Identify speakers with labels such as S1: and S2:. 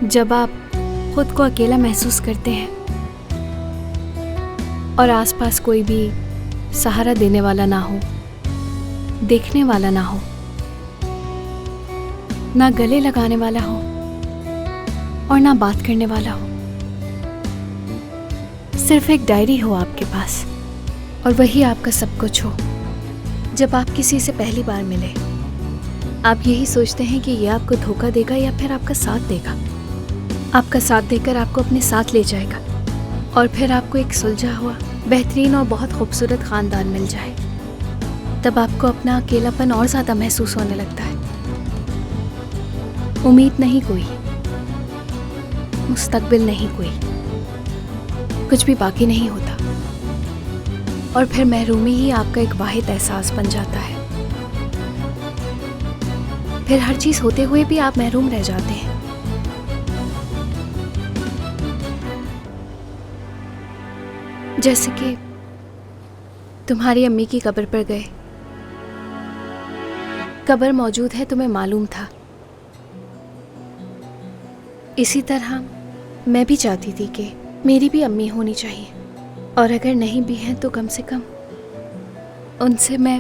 S1: जब आप खुद को अकेला महसूस करते हैं और आसपास कोई भी सहारा देने वाला ना हो, देखने वाला ना हो, ना गले लगाने वाला हो और ना बात करने वाला हो, सिर्फ एक डायरी हो आपके पास और वही आपका सब कुछ हो। जब आप किसी से पहली बार मिले, आप यही सोचते हैं कि ये आपको धोखा देगा या फिर आपका साथ देगा। आपका साथ देकर आपको अपने साथ ले जाएगा और फिर आपको एक सुलझा हुआ, बेहतरीन और बहुत खूबसूरत ख़ानदान मिल जाए, तब आपको अपना अकेलापन और ज़्यादा महसूस होने लगता है। उम्मीद नहीं कोई, मुस्तकबिल नहीं कोई, कुछ भी बाकी नहीं होता और फिर महरूमी ही आपका एक वाहिद एहसास बन जाता है। फिर हर चीज़ होते हुए भी आप महरूम रह जाते हैं। जैसे कि तुम्हारी अम्मी की कब्र पर गए, कब्र मौजूद है तुम्हें मालूम था। इसी तरह मैं भी चाहती थी कि मेरी भी अम्मी होनी चाहिए और अगर नहीं भी हैं तो कम से कम उनसे मैं